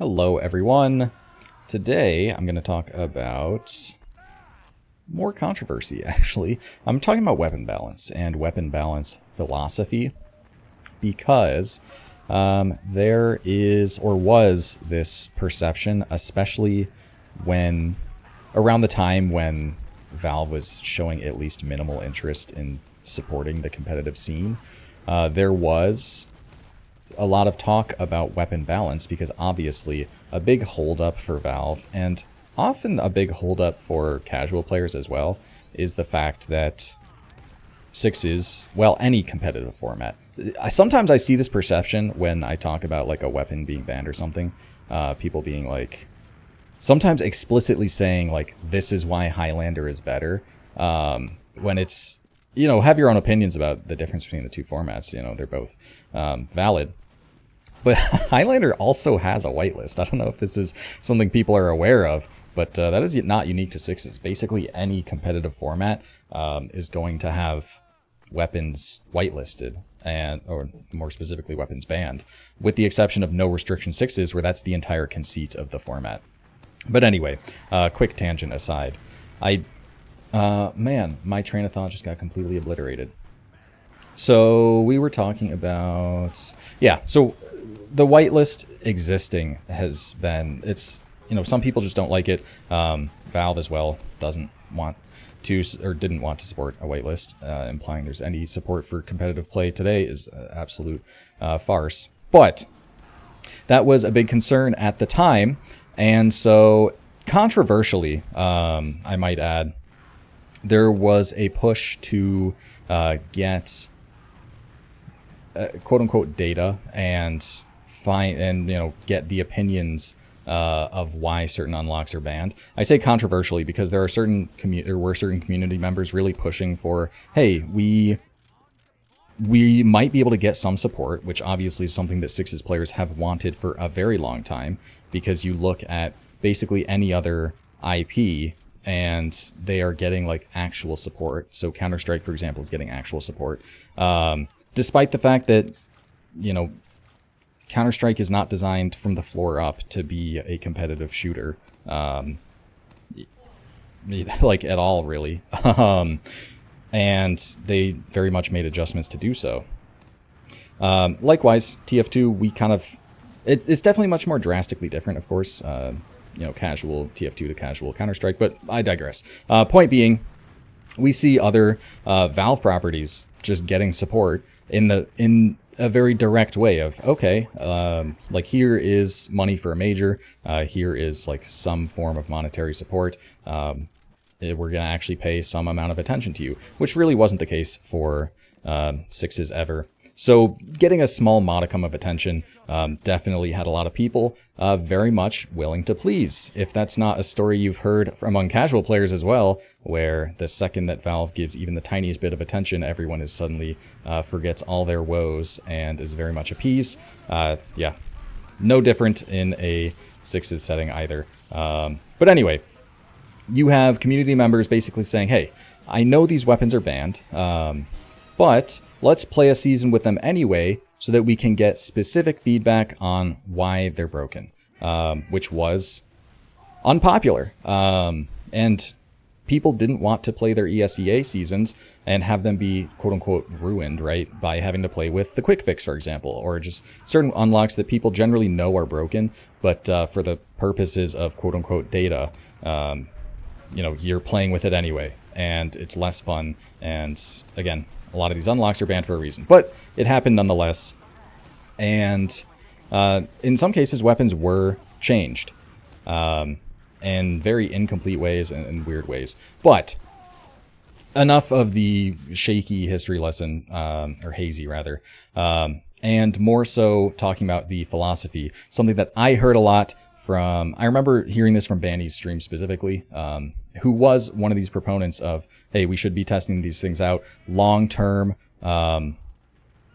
Hello everyone. Today I'm going to talk about more controversy actually. I'm talking about weapon balance and weapon balance philosophy because there is or was this perception, especially when around the time when Valve was showing at least minimal interest in supporting the competitive scene. There was a lot of talk about weapon balance because obviously a big holdup for Valve, and often a big holdup for casual players as well, is the fact that sixes, well, any competitive format. Sometimes I see this perception when I talk about like a weapon being banned or something. People being like, sometimes explicitly saying like, this is why Highlander is better. When it's, you know, have your own opinions about the difference between the two formats. You know, they're both valid. But Highlander also has a whitelist. I don't know if this is something people are aware of, but that is not unique to sixes. Basically, any competitive format is going to have weapons whitelisted, or more specifically, weapons banned, with the exception of no restriction sixes, where that's the entire conceit of the format. But anyway, quick tangent aside, man, my train of thought just got completely obliterated. So we were talking about, yeah, so the whitelist existing has been, it's, you know, some people just don't like it. Valve as well doesn't want to, or didn't want to support a whitelist, implying there's any support for competitive play today is absolute farce. But that was a big concern at the time, and so controversially, I might add, there was a push to get quote-unquote data and find and get the opinions of why certain unlocks are banned. I say controversially because there are certain community members really pushing for, hey, we might be able to get some support, which obviously is something that sixes players have wanted for a very long time, because you look at basically any other IP and they are getting like actual support. So Counter-Strike, for example, is getting actual support. Despite the fact that, you know, Counter-Strike is not designed from the floor up to be a competitive shooter, like at all, really. And they very much made adjustments to do so. Likewise, TF2, we kind of, it's definitely much more drastically different, of course. You know, casual TF2 to casual Counter-Strike, but I digress. Point being, we see other Valve properties just getting support in a very direct way of, okay, like here is money for a major, here is like some form of monetary support, we're going to actually pay some amount of attention to you, which really wasn't the case for sixes ever. So getting a small modicum of attention definitely had a lot of people very much willing to please. If that's not a story you've heard among casual players as well, where the second that Valve gives even the tiniest bit of attention, everyone is suddenly forgets all their woes and is very much appeased. Yeah, no different in a sixes setting either. But anyway, you have community members basically saying, hey, I know these weapons are banned, but let's play a season with them anyway so that we can get specific feedback on why they're broken, which was unpopular. And people didn't want to play their ESEA seasons and have them be quote-unquote ruined, right, by having to play with the quick fix, for example, or just certain unlocks that people generally know are broken, but for the purposes of quote-unquote data, you know, you're playing with it anyway, and it's less fun, and again, a lot of these unlocks are banned for a reason, but it happened nonetheless. And in some cases, weapons were changed in very incomplete ways and weird ways. But enough of the shaky history lesson, or hazy rather, and more so talking about the philosophy. Something that I heard a lot from, I remember hearing this from Banny's stream specifically, who was one of these proponents of, hey, we should be testing these things out long term.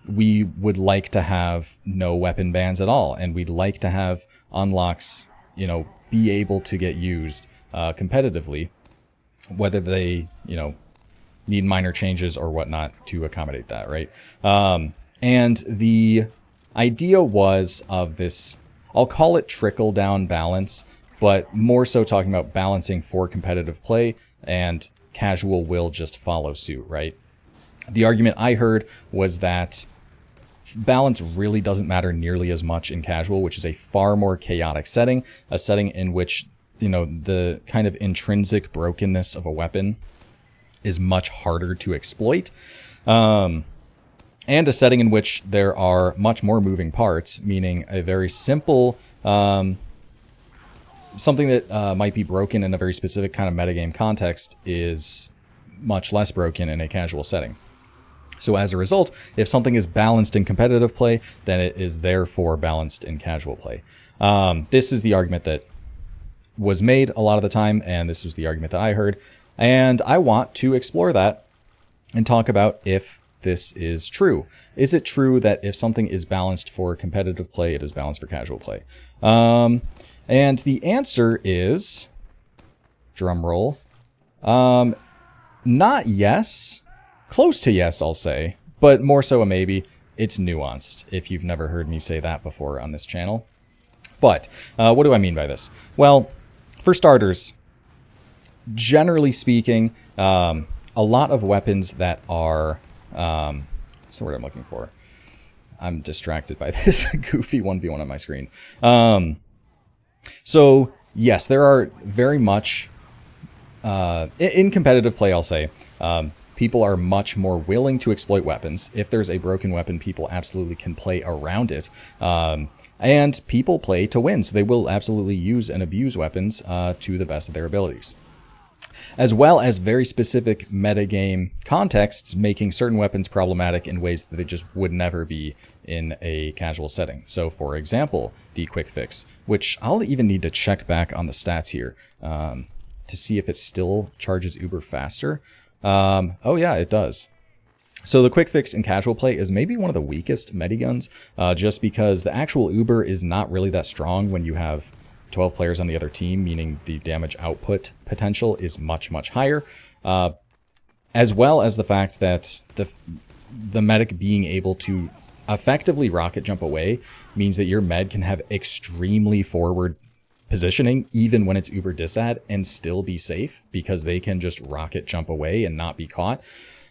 We would like to have no weapon bans at all, and we'd like to have unlocks, you know, be able to get used competitively, whether they, you know, need minor changes or whatnot to accommodate that, right? And the idea was of this I'll call it trickle-down balance, but more so talking about balancing for competitive play, and casual will just follow suit, right? The argument I heard was that balance really doesn't matter nearly as much in casual, which is a far more chaotic setting, a setting in which, you know, the kind of intrinsic brokenness of a weapon is much harder to exploit, and a setting in which there are much more moving parts, meaning a very simple something that might be broken in a very specific kind of metagame context is much less broken in a casual setting. So as a result, if something is balanced in competitive play, then it is therefore balanced in casual play. This is the argument that was made a lot of the time, and this was the argument that I heard. And I want to explore that and talk about if this is true. Is it true that if something is balanced for competitive play, it is balanced for casual play? And the answer is, drum roll, not yes. Close to yes, I'll say, but more so a maybe. It's nuanced, if you've never heard me say that before on this channel. But what do I mean by this? Well, for starters, generally speaking, a lot of weapons that are... what's the word I'm looking for? I'm distracted by this goofy 1v1 on my screen. So, yes, there are very much... in competitive play, I'll say... people are much more willing to exploit weapons. If there's a broken weapon, people absolutely can play around it. And people play to win, so they will absolutely use and abuse weapons to the best of their abilities. As well as very specific metagame contexts, making certain weapons problematic in ways that they just would never be in a casual setting. So, for example, the quick fix, which I'll even need to check back on the stats here to see if it still charges uber faster. Oh yeah, it does. So the quick fix in casual play is maybe one of the weakest mediguns, just because the actual uber is not really that strong when you have 12 players on the other team, meaning the damage output potential is much, much higher. As well as the fact that the medic being able to effectively rocket jump away means that your med can have extremely forward positioning even when it's uber disad and still be safe, because they can just rocket jump away and not be caught.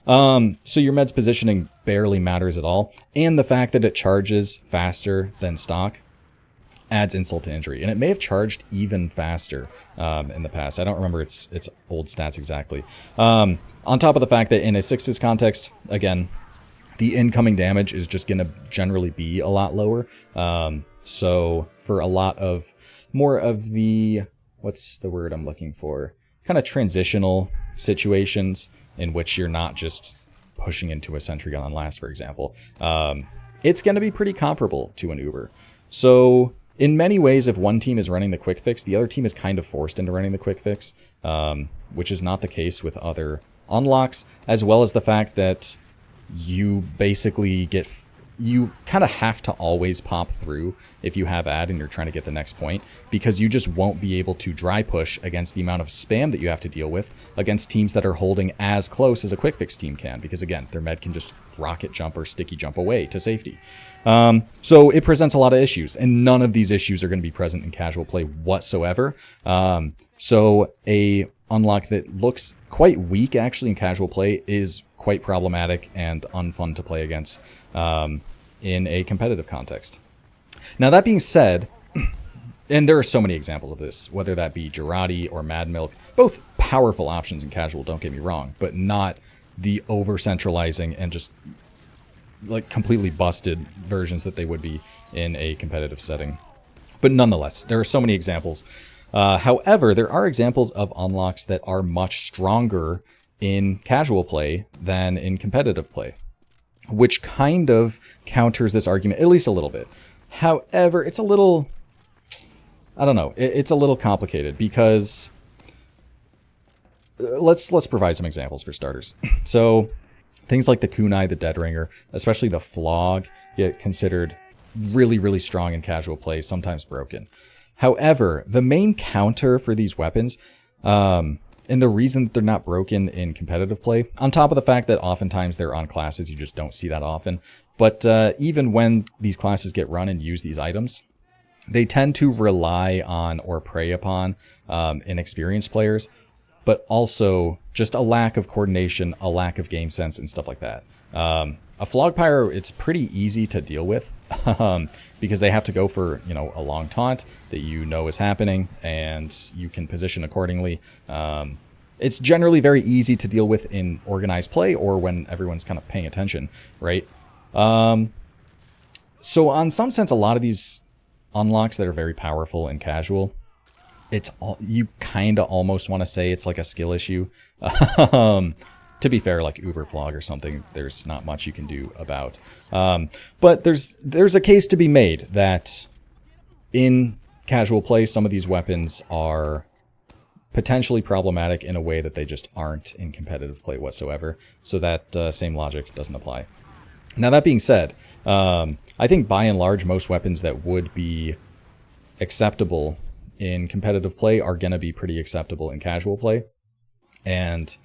So your med's positioning barely matters at all, and the fact that it charges faster than stock adds insult to injury, and it may have charged even faster in the past. I don't remember its old stats exactly. On top of the fact that in a sixes context, again, the incoming damage is just going to generally be a lot lower. So for a lot of more of the, what's the word I'm looking for? Kind of transitional situations in which you're not just pushing into a sentry gun on last, for example. It's going to be pretty comparable to an uber. So in many ways, if one team is running the quick fix, the other team is kind of forced into running the quick fix, which is not the case with other unlocks, as well as the fact that you basically you kind of have to always pop through if you have ad and you're trying to get the next point, because you just won't be able to dry push against the amount of spam that you have to deal with against teams that are holding as close as a quick fix team can, because again, their med can just rocket jump or sticky jump away to safety. So it presents a lot of issues, and none of these issues are going to be present in casual play whatsoever. So a unlock that looks quite weak actually in casual play is quite problematic and unfun to play against in a competitive context. Now that being said, and there are so many examples of this, whether that be Girardi or Mad Milk, both powerful options in casual, don't get me wrong, but not the over-centralizing and just like completely busted versions that they would be in a competitive setting. But nonetheless, there are so many examples. However, there are examples of unlocks that are much stronger in casual play than in competitive play, which kind of counters this argument, at least a little bit. However, it's a little, I don't know, it's a little complicated, because let's provide some examples for starters. So things like the kunai, the dead ringer, especially the flog, get considered really, really strong in casual play, sometimes broken. However, the main counter for these weapons, and the reason that they're not broken in competitive play, on top of the fact that oftentimes they're on classes, you just don't see that often, but even when these classes get run and use these items, they tend to rely on or prey upon inexperienced players, but also just a lack of coordination, a lack of game sense, and stuff like that. A Flog Pyro, it's pretty easy to deal with because they have to go for, you know, a long taunt that you know is happening, and you can position accordingly. It's generally very easy to deal with in organized play or when everyone's kind of paying attention, right? So on some sense, a lot of these unlocks that are very powerful in casual, it's all, you kind of almost want to say it's like a skill issue. To be fair, like Uber Flog or something, there's not much you can do about. But there's a case to be made that in casual play, some of these weapons are potentially problematic in a way that they just aren't in competitive play whatsoever. So that same logic doesn't apply. Now, that being said, I think by and large, most weapons that would be acceptable in competitive play are going to be pretty acceptable in casual play. And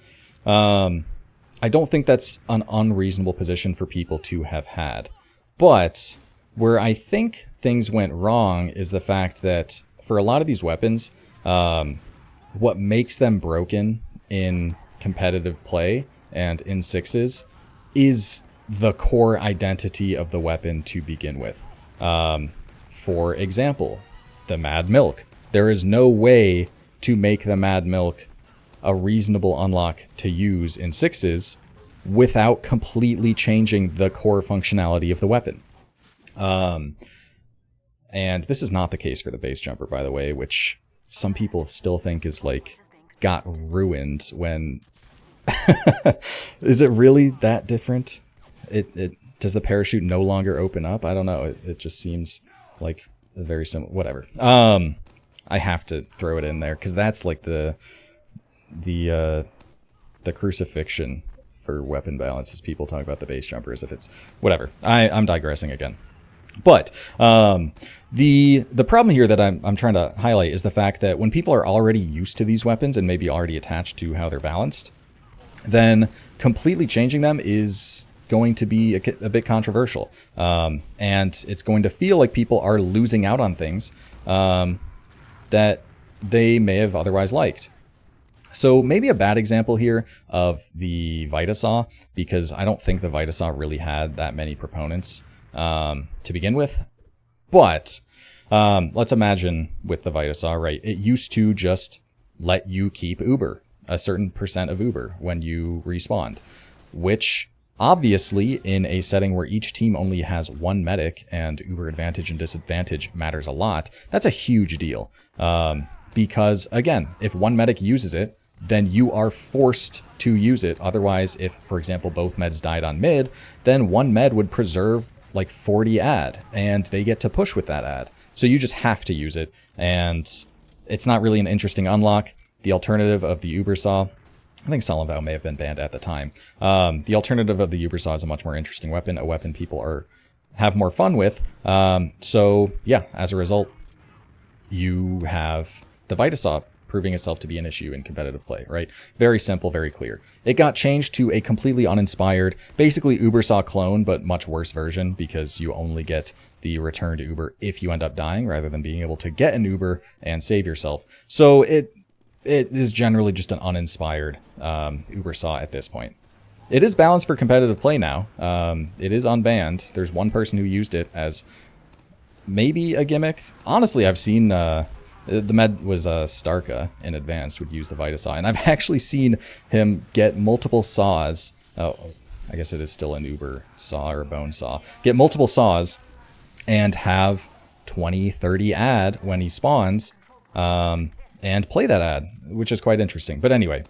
I don't think that's an unreasonable position for people to have had. But where I think things went wrong is the fact that for a lot of these weapons, what makes them broken in competitive play and in sixes is the core identity of the weapon to begin with. For example, the Mad Milk. There is no way to make the Mad Milk a reasonable unlock to use in sixes without completely changing the core functionality of the weapon. And this is not the case for the base jumper, by the way, which some people still think is like got ruined when is it really that different? It does the parachute no longer open up? I don't know. It just seems like a very similar, whatever. I have to throw it in there because that's like the crucifixion for weapon balance is people talk about the base jumper as if it's whatever. I'm digressing again. But the problem here that I'm trying to highlight is the fact that when people are already used to these weapons and maybe already attached to how they're balanced, then completely changing them is going to be a bit controversial. And it's going to feel like people are losing out on things that they may have otherwise liked. So maybe a bad example here of the Vitasaw, because I don't think the Vitasaw really had that many proponents to begin with. But let's imagine with the Vitasaw, right? It used to just let you keep Uber, a certain percent of Uber when you respawned, which obviously in a setting where each team only has one medic and Uber advantage and disadvantage matters a lot, that's a huge deal. Because again, if one medic uses it, then you are forced to use it. Otherwise, if, for example, both meds died on mid, then one med would preserve like 40 ad, and they get to push with that ad. So you just have to use it, and it's not really an interesting unlock. The alternative of the Ubersaw, I think Solemn Vow may have been banned at the time. The alternative of the Ubersaw is a much more interesting weapon, a weapon people have more fun with. So yeah, as a result, you have the Vitasaw proving itself to be an issue in competitive play, right? Very simple, very clear. It got changed to a completely uninspired, basically Ubersaw clone, but much worse version, because you only get the return to Uber if you end up dying, rather than being able to get an Uber and save yourself. So it is generally just an uninspired Ubersaw at this point. It is balanced for competitive play now. It is unbanned. There's one person who used it as maybe a gimmick. Honestly, I've seen... the med was Starka in Advanced would use the Vitasaw, and I've actually seen him get multiple saws. Oh, I guess it is still an Uber saw or a bone saw. Get multiple saws and have 20, 30 ad when he spawns, and play that ad, which is quite interesting. But anyway,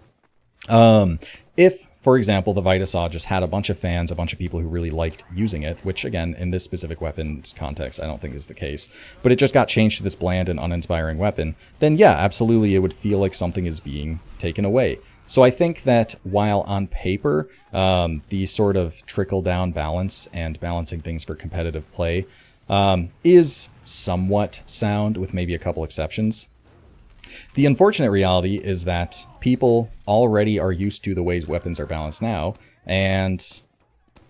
if, for example, the Vitasaw just had a bunch of fans, a bunch of people who really liked using it, which again, in this specific weapon's context, I don't think is the case, but it just got changed to this bland and uninspiring weapon, then yeah, absolutely, it would feel like something is being taken away. So I think that while on paper, the sort of trickle-down balance and balancing things for competitive play is somewhat sound, with maybe a couple exceptions. The unfortunate reality is that people already are used to the ways weapons are balanced now, and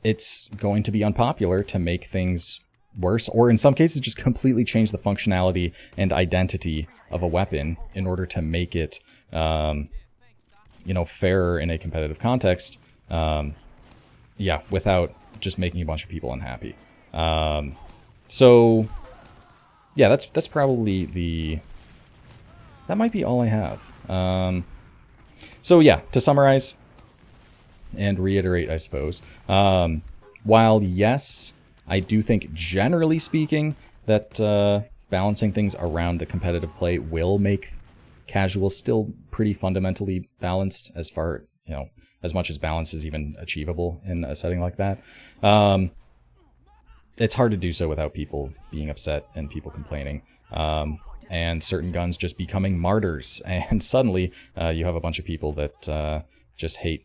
it's going to be unpopular to make things worse, or in some cases just completely change the functionality and identity of a weapon in order to make it, you know, fairer in a competitive context. Yeah, without just making a bunch of people unhappy. So yeah, that's probably that might be all I have. So yeah, to summarize and reiterate, I suppose, while yes, I do think generally speaking that balancing things around the competitive play will make casual still pretty fundamentally balanced, as far, you know, as much as balance is even achievable in a setting like that. It's hard to do so without people being upset and people complaining, and certain guns just becoming martyrs. And suddenly you have a bunch of people that just hate,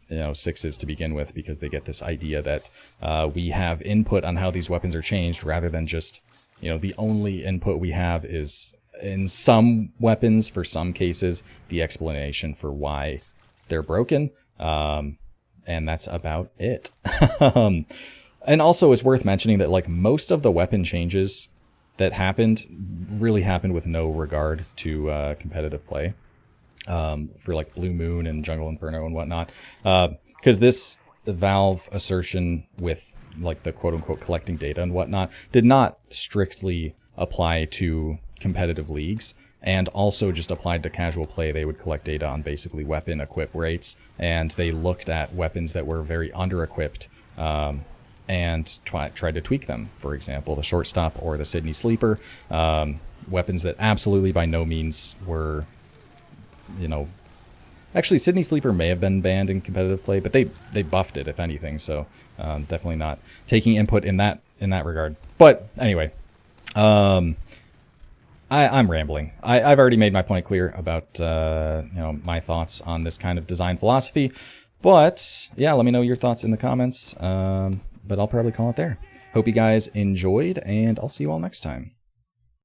you know, sixes to begin with, because they get this idea that we have input on how these weapons are changed, rather than just, you know, the only input we have is, in some weapons, for some cases, the explanation for why they're broken. And that's about it. And also it's worth mentioning that, like, most of the weapon changes that happened really happened with no regard to competitive play. For like Blue Moon and Jungle Inferno and whatnot. Because this Valve assertion with, like, the quote-unquote collecting data and whatnot did not strictly apply to competitive leagues, and also just applied to casual play. They would collect data on basically weapon equip rates, and they looked at weapons that were very under-equipped, and tried to tweak them. For example, the Shortstop or the Sydney Sleeper, weapons that absolutely by no means were, you know, actually Sydney Sleeper may have been banned in competitive play, but they buffed it, if anything. So definitely not taking input in that regard. But anyway, I'm rambling. I've already made my point clear about you know, my thoughts on this kind of design philosophy. But yeah, let me know your thoughts in the comments. But I'll probably call it there. Hope you guys enjoyed, and I'll see you all next time.